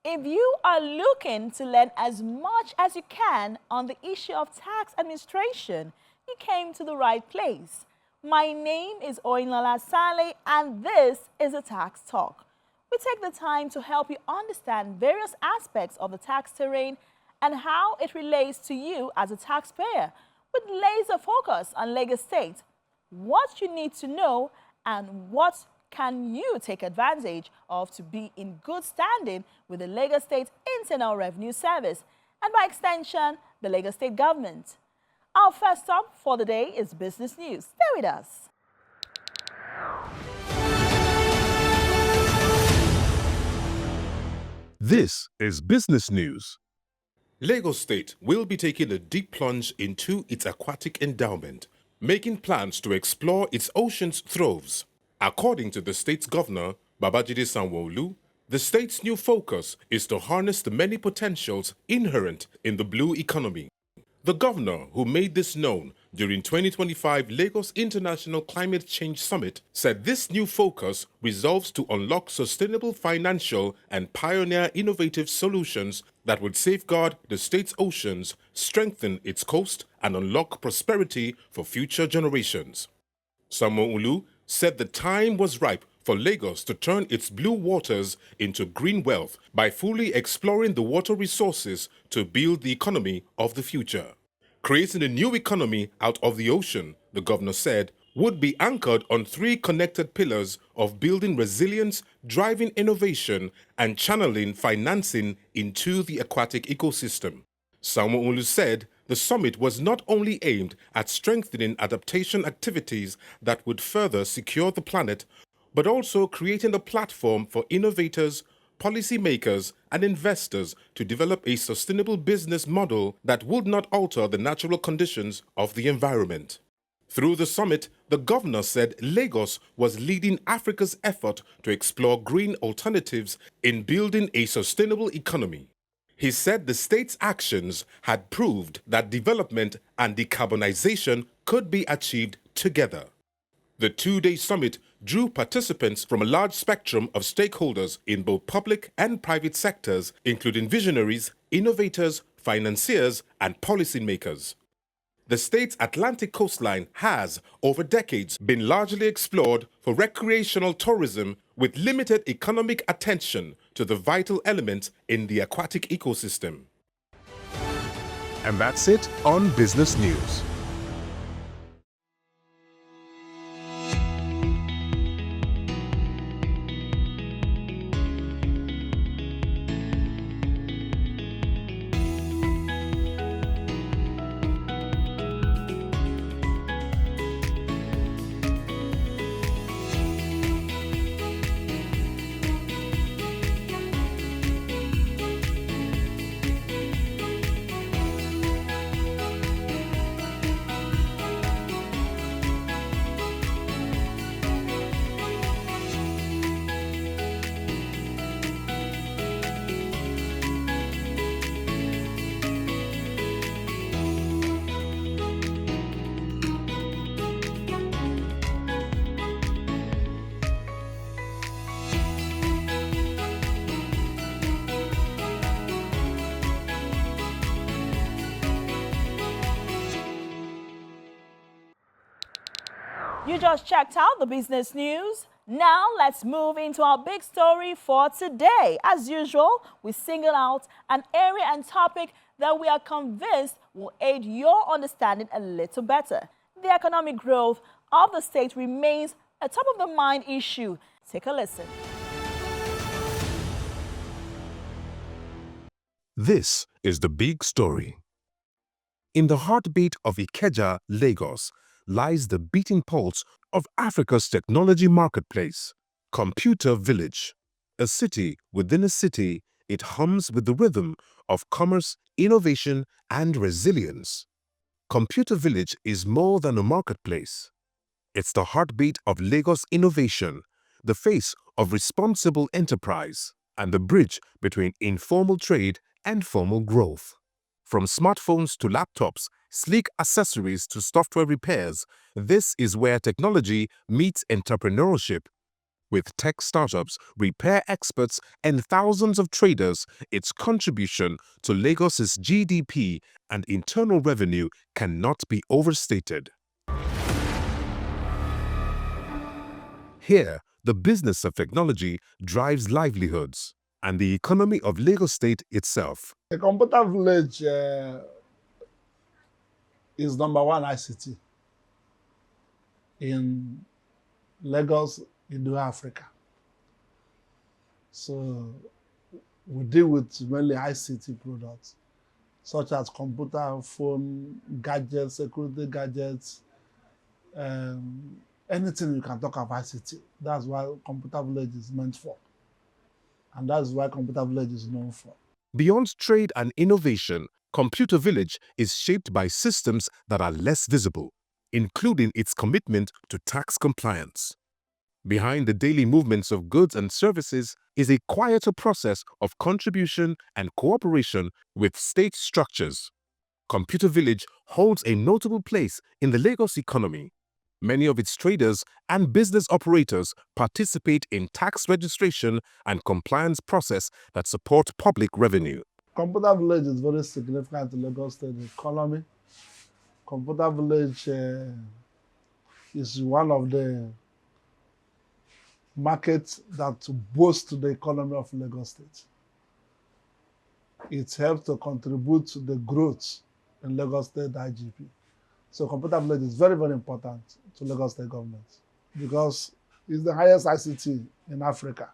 If you are looking to learn as much as you can on the issue of tax administration, you came to the right place. My name is Oyinlola Sale and this is a Tax Talk. We take the time to help you understand various aspects of the tax terrain and how it relates to you as a taxpayer, with laser focus on Lagos State, what you need to know and what can you take advantage of to be in good standing with the Lagos State Internal Revenue Service and by extension, the Lagos State government. Our first stop for the day is business news. Stay with us. This is business news. Lagos State will be taking a deep plunge into its aquatic endowment, making plans to explore its ocean's troves. According to the state's governor, Babajide Sanwo-Olu, the state's new focus is to harness the many potentials inherent in the blue economy. The governor, who made this known during 2025 Lagos International Climate Change Summit, said this new focus resolves to unlock sustainable financial and pioneer innovative solutions that would safeguard the state's oceans, strengthen its coast, and unlock prosperity for future generations. Sanwo-Olu said the time was ripe for Lagos to turn its blue waters into green wealth by fully exploring the water resources to build the economy of the future. Creating a new economy out of the ocean, the governor said, would be anchored on three connected pillars of building resilience, driving innovation, and channeling financing into the aquatic ecosystem. Sanwo-Olu said the summit was not only aimed at strengthening adaptation activities that would further secure the planet, but also creating a platform for innovators, policymakers, and investors to develop a sustainable business model that would not alter the natural conditions of the environment. Through the summit, the governor said Lagos was leading Africa's effort to explore green alternatives in building a sustainable economy. He said the state's actions had proved that development and decarbonization could be achieved together. The two-day summit drew participants from a large spectrum of stakeholders in both public and private sectors, including visionaries, innovators, financiers, and policymakers. The state's Atlantic coastline has, over decades, been largely explored for recreational tourism with limited economic attention to the vital elements in the aquatic ecosystem. And that's it on business news. You just checked out the business news. Now let's move into our big story for today. As usual, we single out an area and topic that we are convinced will aid your understanding a little better. The economic growth of the state remains a top-of-the-mind issue. Take a listen. This is the big story. In the heartbeat of Ikeja, Lagos, lies the beating pulse of Africa's technology marketplace, Computer Village. A city within a city, it hums with the rhythm of commerce, innovation, and resilience. Computer Village is more than a marketplace. It's the heartbeat of Lagos innovation, the face of responsible enterprise, and the bridge between informal trade and formal growth. From smartphones to laptops, sleek accessories to software repairs, this is where technology meets entrepreneurship. With tech startups, repair experts, and thousands of traders, its contribution to Lagos's GDP and internal revenue cannot be overstated. Here, the business of technology drives livelihoods and the economy of Lagos State itself. The computer village is number one ICT in Lagos, in Africa. So we deal with mainly ICT products, such as computer, phone, gadgets, security gadgets, anything you can talk about ICT. That's why Computer Village is meant for. And that's why Computer Village is known for. Beyond trade and innovation, Computer Village is shaped by systems that are less visible, including its commitment to tax compliance. Behind the daily movements of goods and services is a quieter process of contribution and cooperation with state structures. Computer Village holds a notable place in the Lagos economy. Many of its traders and business operators participate in tax registration and compliance process that support public revenue. Computer Village is very significant to Lagos State economy. Computer Village is one of the markets that boost the economy of Lagos State. It helps to contribute to the growth in Lagos State IGP. So Computer Village is very, very important to Lagos State government because it's the highest ICT in Africa.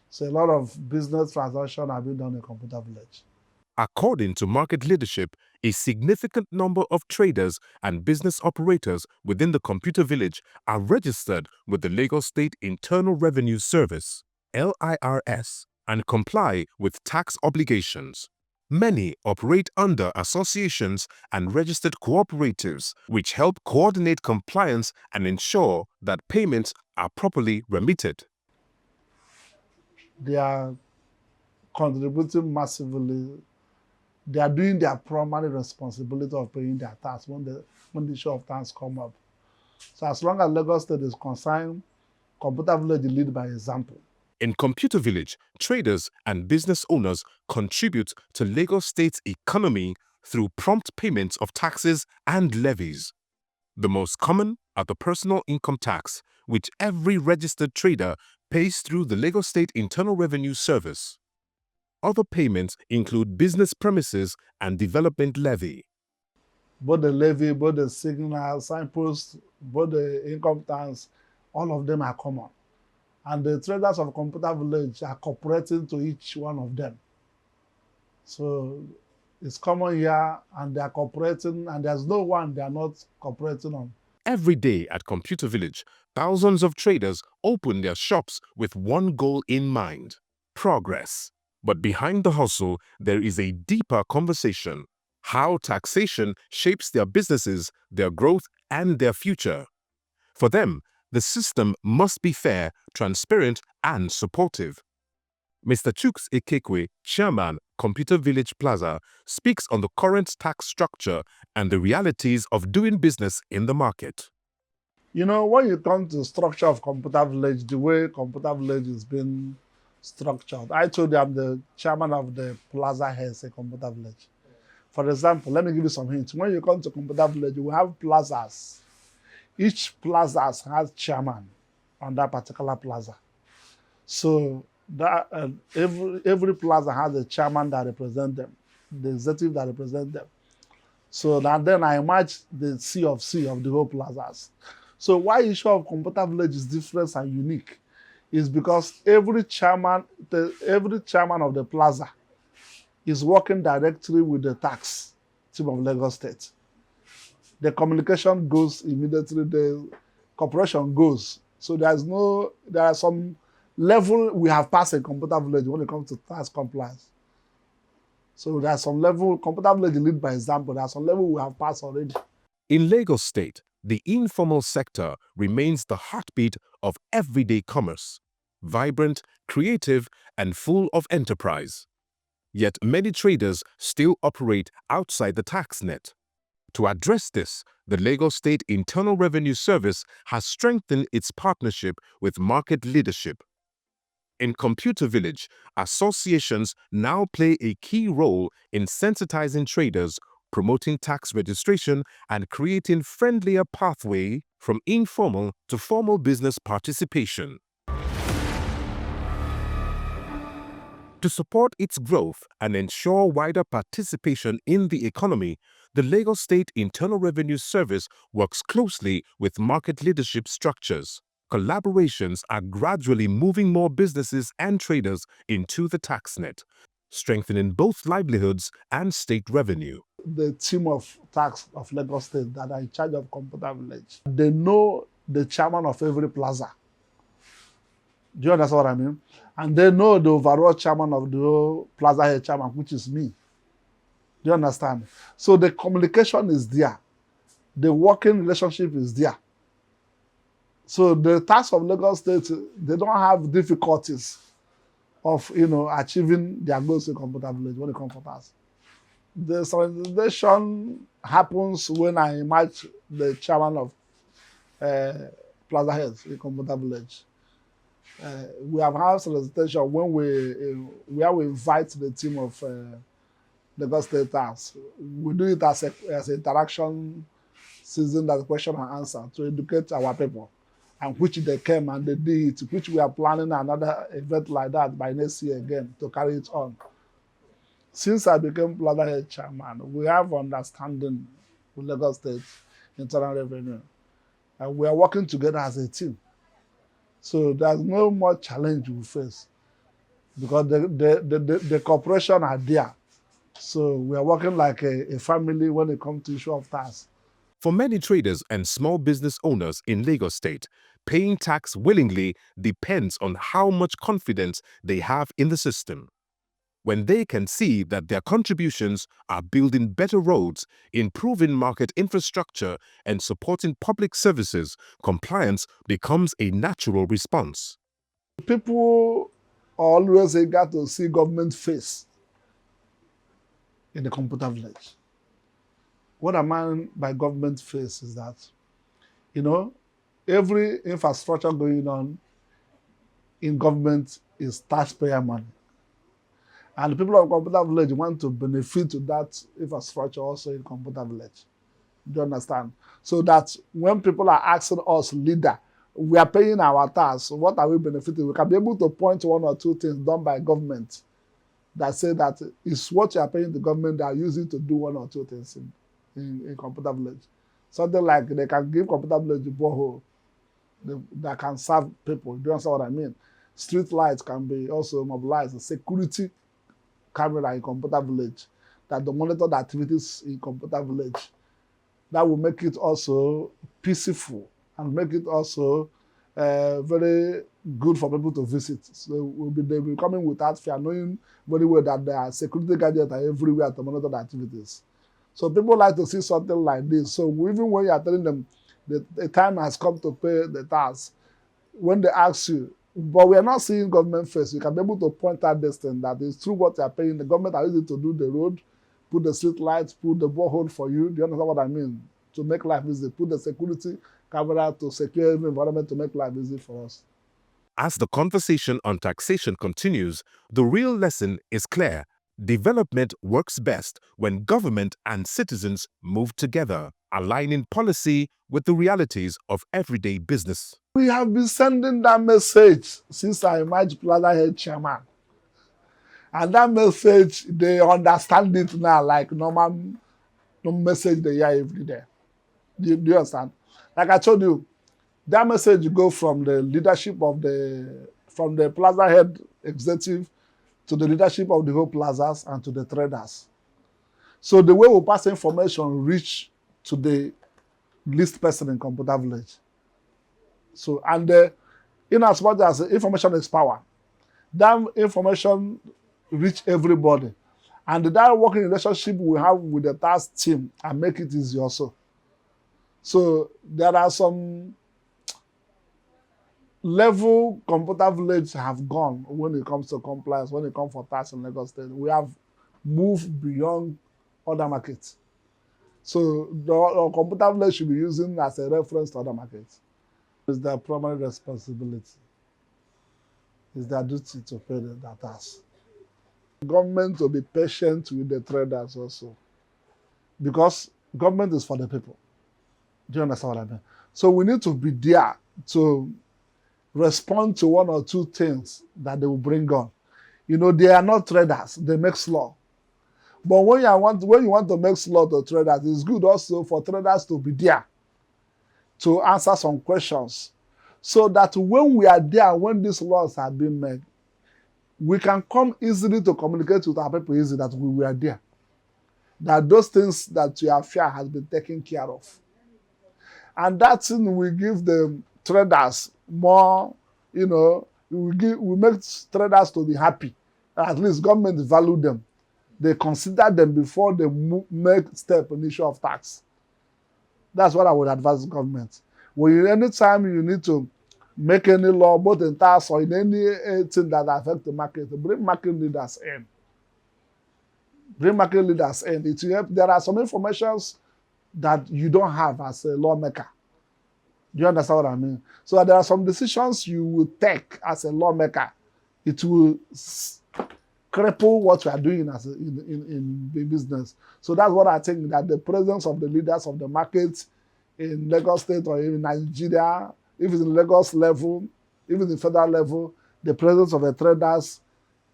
So a lot of business transactions are being done in Computer Village. According to market leadership, a significant number of traders and business operators within the Computer Village are registered with the Lagos State Internal Revenue Service, LIRS, and comply with tax obligations. Many operate under associations and registered cooperatives, which help coordinate compliance and ensure that payments are properly remitted. They are contributing massively. They are doing their primary responsibility of paying their tax when the issue of tax come up. So as long as Lagos State is concerned, Computer Village lead by example. In Computer Village, traders and business owners contribute to Lagos State's economy through prompt payments of taxes and levies. The most common are the personal income tax, which every registered trader pays through the Lagos State Internal Revenue Service. Other payments include business premises and development levy. Both the levy, both the signal, signpost, both the income tax, all of them are common. And the traders of Computer Village are cooperating to each one of them. So it's common here, and they are cooperating, and there's no one they are not cooperating on. Every day at Computer Village, thousands of traders open their shops with one goal in mind: progress. But behind the hustle, there is a deeper conversation: how taxation shapes their businesses, their growth, and their future. For them, the system must be fair, transparent, and supportive. Mr. Chuks Ekekwe, Chairman, Computer Village Plaza, speaks on the current tax structure and the realities of doing business in the market. You know, when you come to the structure of Computer Village, the way Computer Village is being structured, I told you I'm the chairman of the Plaza Heads at Computer Village. For example, let me give you some hints. When you come to Computer Village, you will have plazas. Each plaza has chairman on that particular plaza. So that every plaza has a chairman that represents them, the executive that represents them. So then I match the C of the whole plazas. So why issue of Computer Village is different and unique is because every chairman of the plaza is working directly with the tax team of Lagos State. The communication goes immediately, the cooperation goes. So there are some level we have passed in Computer Village when it comes to tax compliance. So there's some level, Computer Village lead by example, there's some level we have passed already. In Lagos State, the informal sector remains the heartbeat of everyday commerce, vibrant, creative, and full of enterprise. Yet many traders still operate outside the tax net. To address this, the Lagos State Internal Revenue Service has strengthened its partnership with market leadership. In Computer Village, associations now play a key role in sensitizing traders, promoting tax registration, and creating friendlier pathway from informal to formal business participation. To support its growth and ensure wider participation in the economy, the Lagos State Internal Revenue Service works closely with market leadership structures. Collaborations are gradually moving more businesses and traders into the tax net, strengthening both livelihoods and state revenue. The team of tax of Lagos State that are in charge of Computer Village, they know the chairman of every plaza. Do you understand what I mean? And they know the overall chairman of the whole plaza head chairman, which is me. Do you understand? So the communication is there. The working relationship is there. So the tax of Lagos State, they don't have difficulties of achieving their goals in Computer Village when it comes to tax. The solicitation happens when I match the chairman of Plaza Heads in Computer Village. We have had solicitation when where we invite the team of Lagos State Tax. We do it as an interaction season, that's question and answer, to educate our people, and which they came and they did it, which we are planning another event like that by next year again to carry it on. Since I became Plaza Head Chairman, we have understanding with Lagos State Internal Revenue, and we are working together as a team. So there's no more challenge we face because the cooperation are there. So we are working like a family when it comes to issue of tax. For many traders and small business owners in Lagos State, paying tax willingly depends on how much confidence they have in the system. When they can see that their contributions are building better roads, improving market infrastructure, and supporting public services, compliance becomes a natural response. People always eager to see government face in the Computer Village. What I mean by government face is that, every infrastructure going on in government is taxpayer money. And the people of Computer Village want to benefit to that infrastructure also in Computer Village. Do you understand? So that when people are asking us, leader, we are paying our tax, what are we benefiting? We can be able to point to one or two things done by government that say that it's what you are paying the government they are using to do one or two things in Computer Village. Something like they can give Computer Village a borehole that can serve people. Do you understand what I mean? Street lights can be also mobilized. Security camera in Computer Village that will monitor the activities in Computer Village. That will make it also peaceful and make it also very good for people to visit. So they'll be coming without fear, knowing very well that there are security gadgets are everywhere to monitor the activities. So people like to see something like this. So even when you are telling them the time has come to pay the tax, when they ask you, but we are not seeing government face, you can be able to point out this thing that is through what you are paying. The government are using to do the road, put the street lights, put the borehole for you. Do you understand what I mean? To make life easy, put the security camera to secure the environment to make life easy for us. As the conversation on taxation continues, the real lesson is clear. Development works best when government and citizens move together, aligning policy with the realities of everyday business. We have been sending that message since I emerged Plaza Head Chairman. And that message, they understand it now like normal message they hear every day. Do you understand? Like I told you, that message go from the leadership of from the Plaza Head executive to the leadership of the whole plazas and to the traders. So the way we pass information reach to the least person in Computer Village. So, and in as much as information is power, that information reach everybody. And that working relationship we have with the task team and make it easy also. So there are some level Computer Village have gone when it comes to compliance, when it comes for tax in Lagos State. We have moved beyond other markets. So the computer village should be using as a reference to other markets. It's their primary responsibility. It's their duty to pay the tax. Government will be patient with the traders also, because government is for the people. Do you understand what I mean? So we need to be there to respond to one or two things that they will bring on. You know, they are not traders, they make law. But when you want to make law to traders, it's good also for traders to be there to answer some questions, so that when we are there, when these laws are being made, we can come easily to communicate with our people easily that we were there. That those things that you have fear has been taken care of. And that thing will give the traders more, you know, we make traders to be happy. At least government value them. They consider them before they make step in the issue of tax. That's what I would advise government. Anytime you need to make any law, both in tax or in anything that affects the market, bring market leaders in. Bring market leaders in. It will help. There are some informations that you don't have as a lawmaker. Do you understand what I mean? So there are some decisions you will take as a lawmaker. It will cripple what you are doing as in the business. So that's what I think, that the presence of the leaders of the market in Lagos State or in Nigeria, if it's in Lagos level, even in federal level, the presence of the traders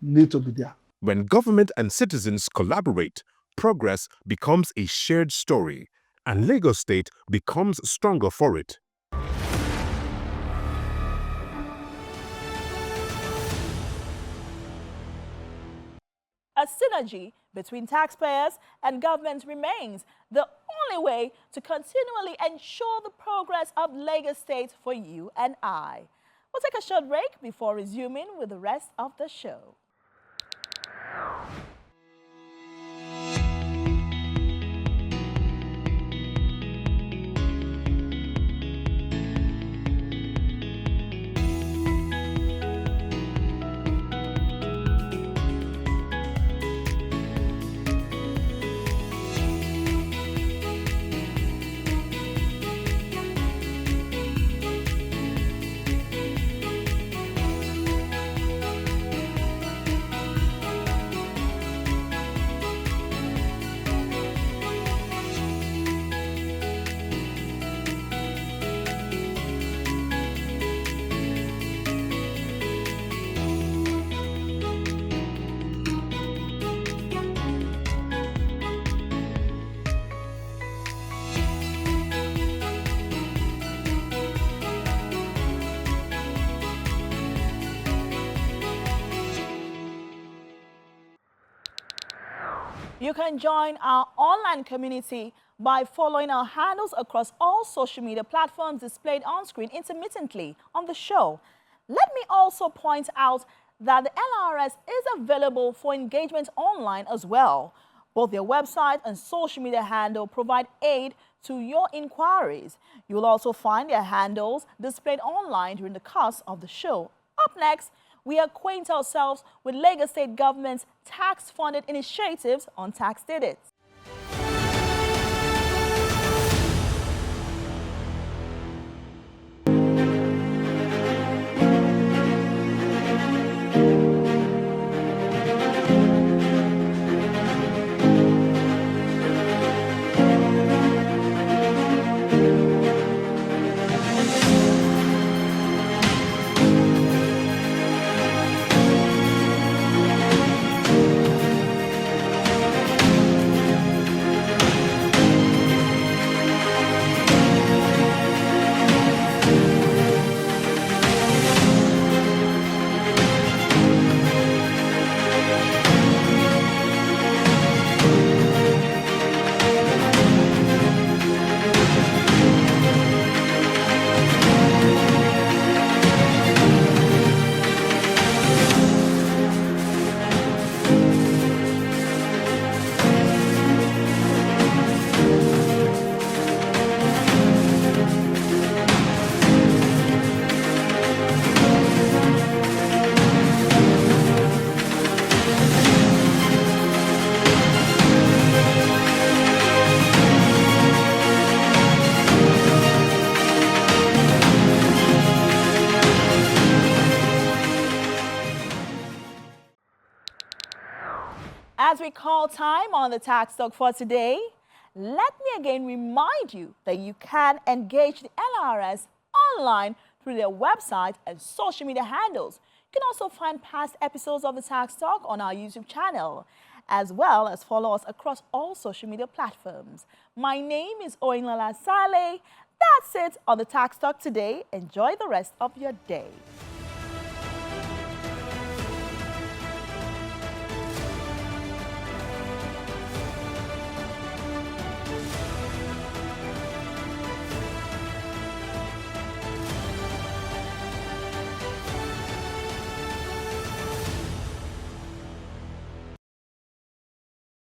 need to be there. When government and citizens collaborate, progress becomes a shared story, and Lagos State becomes stronger for it. A synergy between taxpayers and government remains the only way to continually ensure the progress of Lagos State for you and I. We'll take a short break before resuming with the rest of the show. You can join our online community by following our handles across all social media platforms displayed on screen intermittently on the show. Let me also point out that the LRS is available for engagement online as well. Both their website and social media handle provide aid to your inquiries. You will also find their handles displayed online during the course of the show. Up next, we acquaint ourselves with Lagos State government's tax-funded initiatives on tax credits. as we call time on the Tax Talk for today, let me again remind you that you can engage the LRS online through their website and social media handles. You can also find past episodes of the Tax Talk on our YouTube channel, as well as follow us across all social media platforms. My name is Oinlala Saleh. That's it on the Tax Talk today. Enjoy the rest of your day.